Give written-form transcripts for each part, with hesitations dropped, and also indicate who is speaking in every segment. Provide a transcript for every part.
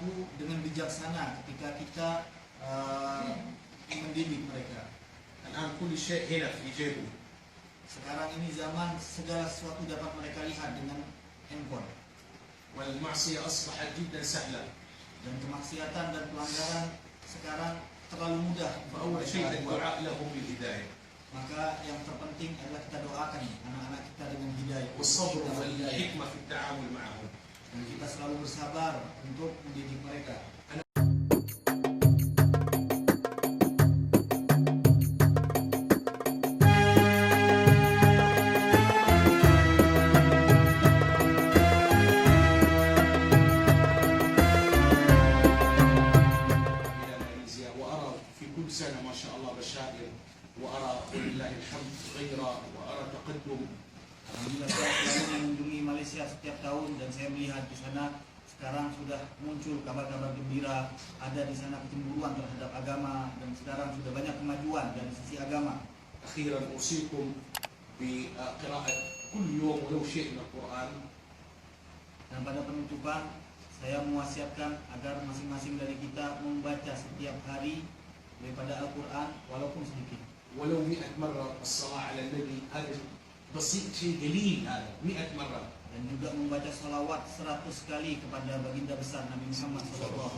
Speaker 1: berlaku dengan bijaksana ketika kita mendidik mereka.
Speaker 2: الآن كل شيء هنا في جيبه.
Speaker 1: Sekarang ini zaman segala sesuatu dapat mereka lihat dengan handphone.
Speaker 2: والمعصية أصبحت جدا سهلة.
Speaker 1: Dan kemaksiatan dan pelanggaran sekarang terlalu mudah.
Speaker 2: فأول شيء الدعاء لهم بالهداية.
Speaker 1: Maka yang terpenting adalah kita doakan anak-anak kita dengan hidayah.
Speaker 2: والصبر والحكمة في التعامل معهم.
Speaker 1: Dan kita selalu bersabar untuk mendidik mereka.
Speaker 2: سنة ما شاء الله بشائر وأرى ولله الحمد غيره وأرى تقدم.
Speaker 1: Alhamdulillah saya selalu mengunjungi Malaysia setiap tahun dan saya melihat di sana sekarang sudah muncul kabar-kabar gembira, ada di sana kecemburuan terhadap agama dan sekarang sudah banyak kemajuan dari sisi agama.
Speaker 2: أخيرا أوصيكم بقراءة كل يوم ولو شيء من القرآن.
Speaker 1: Dan pada penutupan saya mewasiatkan agar masing-masing dari kita membaca setiap hari daripada Al-Quran walaupun sedikit.
Speaker 2: ولو 100 مرة الصلاة على النبي هذا بسيط شيء قليل هذا 100 مرة.
Speaker 1: Dan juga membaca salawat 100 kali kepada baginda besar Nabi Muhammad SAW.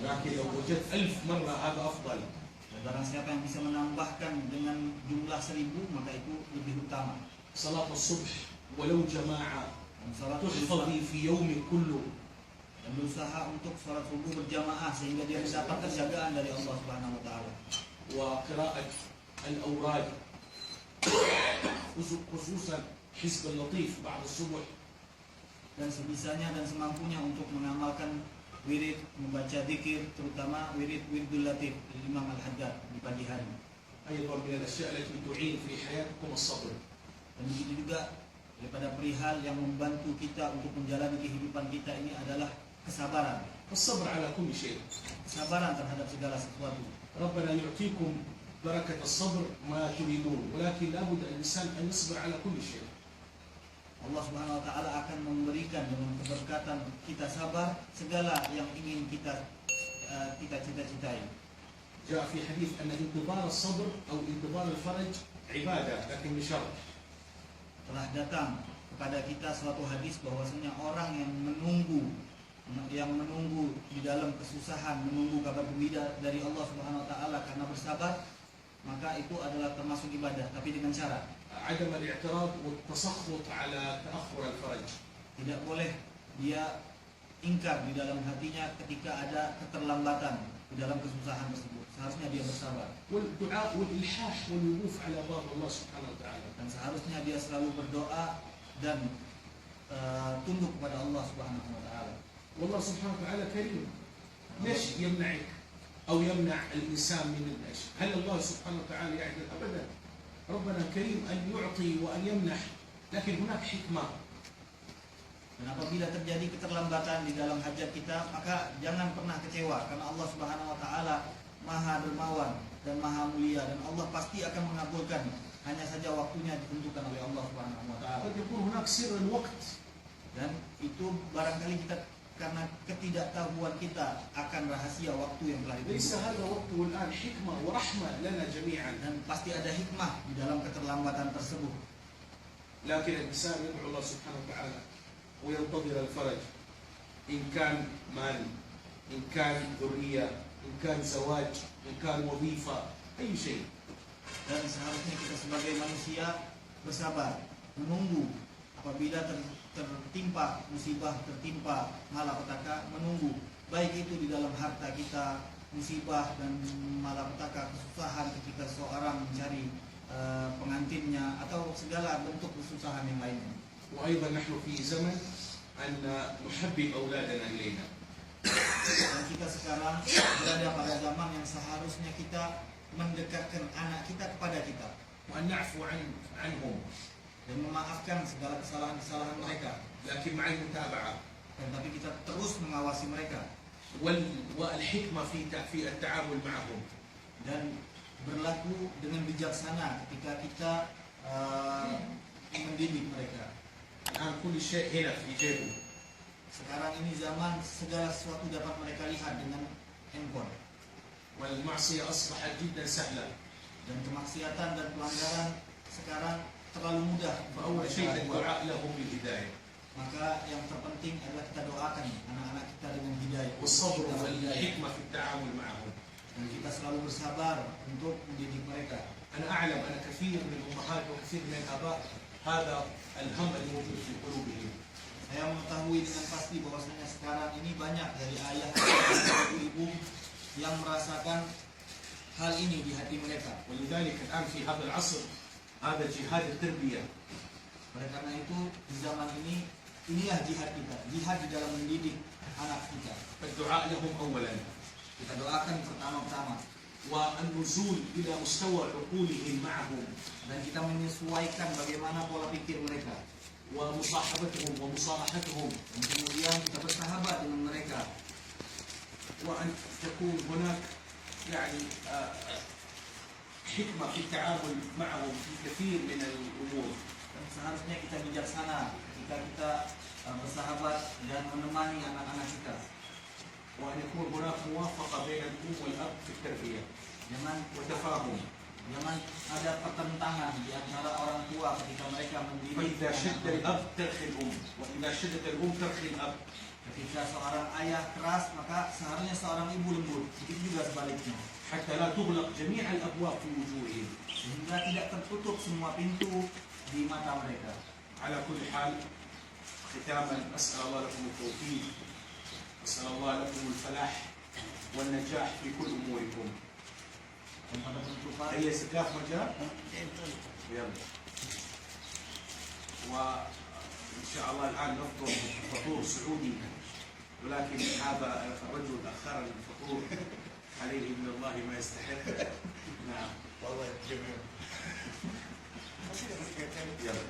Speaker 2: لكن لو وجدت 1000 مرة هذا أفضل.
Speaker 1: Dan barang siapa yang bisa menambahkan dengan jumlah 1000 maka itu lebih utama.
Speaker 2: صلاة الصبح ولو جماعة
Speaker 1: Dan salat
Speaker 2: تحفظي في يومك كله.
Speaker 1: dan berusaha untuk sholat subuh berjamaah sehingga dia mendapatkan jagaan dari Allah Subhanahu wa taala.
Speaker 2: وقراءة الأوراد خصوصا حزب اللطيف بعد الصبح.
Speaker 1: Dan sebisanya dan semampunya untuk mengamalkan wirid, membaca zikir, terutama wiridul latif Imam Al-Haddad di pagi hari.
Speaker 2: أيضا من الأشياء التي تعين في حياتكم الصبر.
Speaker 1: Dan begitu juga daripada perihal yang membantu kita untuk menjalani kehidupan kita ini adalah kesabaran.
Speaker 2: الصبر على كل شيء.
Speaker 1: Kesabaran terhadap segala sesuatu.
Speaker 2: ربنا يعطيكم بركة الصبر ما تريدون ولكن لابد الإنسان أن يصبر على كل شيء.
Speaker 1: Allah Subhanahu wa taala akan memberikan dengan keberkatan kita sabar segala yang ingin kita cita-citai.
Speaker 2: جاء في حديث أن انتظار الصبر أو انتظار الفرج عبادة لكن بشرط.
Speaker 1: Telah datang kepada kita suatu hadis bahwasanya orang yang menunggu di dalam kesusahan, menunggu kabar gembira dari Allah Subhanahu wa taala karena bersabar, maka itu adalah termasuk ibadah, tapi dengan syarat
Speaker 2: عدم الاعتراض والتسخط على تأخر الفرج.
Speaker 1: tidak boleh dia ingkar di dalam hatinya ketika ada keterlambatan di dalam kesusahan tersebut. Seharusnya dia bersabar.
Speaker 2: والدعاء والإلحاح والوقوف على باب الله سبحانه وتعالى.
Speaker 1: Dan seharusnya dia selalu berdoa dan tunduk kepada Allah Subhanahu wa taala.
Speaker 2: والله سبحانه وتعالى كريم. ليش يمنعك أو يمنع الإنسان من الأشياء؟ هل الله سبحانه وتعالى يعدل؟ أبدا. ربنا كريم أن يعطي وأن يمنح، لكن هناك حكمة.
Speaker 1: Dan apabila terjadi keterlambatan di dalam hajat kita, maka jangan pernah kecewa karena Allah Subhanahu wa taala Maha Dermawan dan Maha Mulia dan Allah pasti akan mengabulkan. Hanya saja waktunya ditentukan oleh Allah Subhanahu wa taala.
Speaker 2: قد يكون هناك سر الوقت.
Speaker 1: Dan itu barangkali kita karena ketidaktahuan kita akan rahasia waktu yang telah
Speaker 2: ليس
Speaker 1: ditentukan.
Speaker 2: هذا وقته الآن حكمة ورحمة لنا جميعا.
Speaker 1: Dan pasti ada hikmah di dalam keterlambatan tersebut.
Speaker 2: لكن الإنسان يدعو الله سبحانه وتعالى وينتظر الفرج، إن كان مال، إن كان ذرية، إن كان زواج، إن كان وظيفة، أي شيء.
Speaker 1: Dan seharusnya kita sebagai manusia bersabar, menunggu apabila tertimpa musibah, tertimpa malapetaka, menunggu, baik itu di dalam harta kita, musibah dan malapetaka, kesusahan ketika seorang mencari pengantinnya atau segala bentuk kesusahan yang lainnya.
Speaker 2: وأيضا نحن في زمن أن نحبب أولادنا إلينا.
Speaker 1: Dan kita sekarang berada pada zaman yang seharusnya kita mendekatkan anak kita kepada kita
Speaker 2: وأن نعفو عنهم.
Speaker 1: dan memaafkan segala kesalahan-kesalahan mereka.
Speaker 2: لكن مع المتابعة.
Speaker 1: Dan tapi kita terus mengawasi mereka.
Speaker 2: والحكمة في التعامل معهم.
Speaker 1: Dan berlaku dengan bijaksana ketika kita mendidik mereka.
Speaker 2: الآن كل شيء هنا في جيبه.
Speaker 1: Sekarang ini zaman segala sesuatu dapat mereka lihat dengan handphone.
Speaker 2: والمعصية أصبحت جدا سهلة.
Speaker 1: Dan kemaksiatan dan pelanggaran sekarang terlalu mudah.
Speaker 2: فأول شيء الدعاء لهم بالهداية.
Speaker 1: Maka yang terpenting adalah kita doakan anak-anak kita dengan hidayah.
Speaker 2: والصبر والحكمة في التعامل معهم.
Speaker 1: Dan kita selalu bersabar untuk mendidik mereka.
Speaker 2: أنا أعلم أن كثير من الأمهات وكثير من الآباء هذا الهم الموجود في قلوبهم.
Speaker 1: Saya mengetahui dengan pasti bahwasanya sekarang ini banyak dari ayah dan ibu yang merasakan hal ini di hati mereka.
Speaker 2: ولذلك الآن في هذا العصر هذا جهاد التربية.
Speaker 1: Oleh karena itu di zaman ini inilah jihad kita, jihad di dalam mendidik anak kita.
Speaker 2: الدعاء لهم أولا.
Speaker 1: Kita doakan pertama-tama.
Speaker 2: والنزول إلى مستوى عقولهم معهم.
Speaker 1: Dan kita menyesuaikan bagaimana pola pikir mereka.
Speaker 2: ومصاحبتهم ومصالحتهم.
Speaker 1: Dan kemudian kita bersahabat dengan mereka.
Speaker 2: وأن تكون هناك يعني حكمة في التعامل معهم في كثير من الأمور.
Speaker 1: Dan seharusnya kita bijaksana ketika kita bersahabat dan menemani anak-anak kita.
Speaker 2: وأن يكون هناك موافقة بين الأم والأب في التربية. وتفاهم.
Speaker 1: Jangan ada pertentangan di antara orang tua ketika mereka mendidik.
Speaker 2: فإذا شد الأب ترخي الأم، وإذا شدت الأم ترخي الأب.
Speaker 1: Ketika seorang ayah keras, maka seharusnya seorang ibu lembut. Begitu juga sebaliknya.
Speaker 2: حتى لا تغلق جميع الأبواب في وجوههم.
Speaker 1: Sehingga tidak tertutup semua pintu di mata mereka.
Speaker 2: على كل حال ختاما أسأل الله لكم التوفيق، أسأل الله لكم الفلاح والنجاح في كل أموركم.
Speaker 1: Dan pada penutupan,
Speaker 2: هي سقاف مجال؟ يلا. وإن شاء الله الآن نفطر فطور سعودي، ولكن هذا الرجل أخر الفطور، عليه من الله ما يستحق. نعم.
Speaker 3: والله جميل.
Speaker 2: يلا.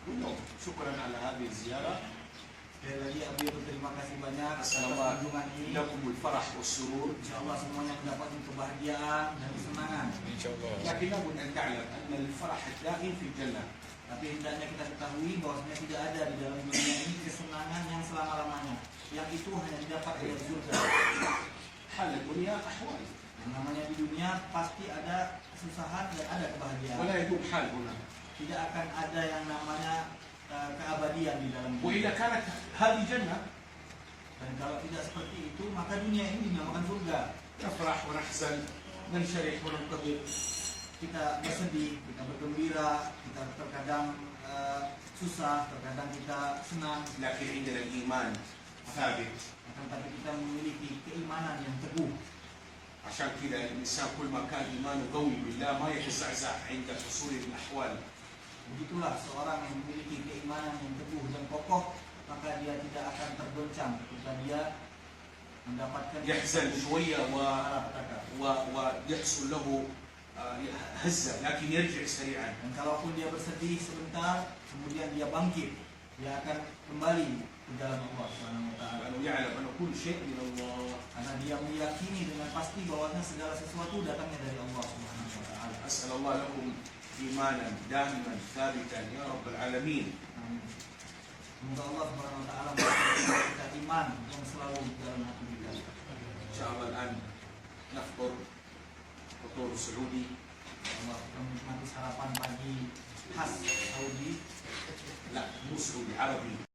Speaker 2: كلهم شكرا على هذه الزيارة.
Speaker 1: sekali lagi Abi berterima kasih banyak atas
Speaker 2: أسأل الله
Speaker 1: kunjungan ini.
Speaker 2: لكم الفرح والسرور.
Speaker 1: Insyaallah semuanya mendapatkan kebahagiaan dan kesenangan.
Speaker 2: لكن لابد أن تعلم أن الفرح الدائم في الجنة.
Speaker 1: Tapi hendaknya kita ketahui bahwasanya tidak ada di dalam dunia ini kesenangan yang selama-lamanya. Yang itu hanya didapat dari surga.
Speaker 2: حال الدنيا أحوال
Speaker 1: Yang namanya di dunia pasti ada kesusahan dan ada kebahagiaan.
Speaker 2: ولا يدوم حال هنا.
Speaker 1: Tidak akan ada yang namanya keabadian di dalam dunia.
Speaker 2: وإذا كانت هذه جنة
Speaker 1: Dan kalau tidak seperti itu, maka dunia ini dinamakan surga.
Speaker 2: نفرح ونحزن ننشرح وننتظر.
Speaker 1: Kita bersedih, kita bergembira, kita terkadang susah, terkadang kita senang.
Speaker 2: لكن عندنا الإيمان ثابت.
Speaker 1: Akan tapi kita memiliki keimanan yang teguh.
Speaker 2: عشان كذا الإنسان كل ما كان إيمانه قوي بالله ما يتزعزع عند حصول الأحوال.
Speaker 1: Begitulah seorang yang memiliki keimanan yang teguh dan kokoh, maka dia tidak akan tergoncang ketika dia mendapatkan
Speaker 2: يحزن شوية
Speaker 1: malapetaka.
Speaker 2: ويحصل له هزة لكن يرجع سريعا.
Speaker 1: Dan kalaupun dia bersedih sebentar, kemudian dia bangkit, dia akan kembali ke jalan Allah Subhanahu wa taala.
Speaker 2: لأنه يعلم أن كل شيء من الله.
Speaker 1: Karena dia meyakini dengan pasti bahwa segala sesuatu datangnya dari Allah Subhanahu wa taala.
Speaker 2: أسأل الله لكم إيمانا دائما ثابتا يا رب العالمين.
Speaker 1: Amin. Semoga Allah Subhanahu wa taala memberikan kita iman yang selalu dalam hati kita.
Speaker 2: إن شاء الله الآن نفطر فطور سعودي.
Speaker 1: Allah kita menikmati sarapan pagi khas Saudi.
Speaker 2: لا مو سعودي عربي.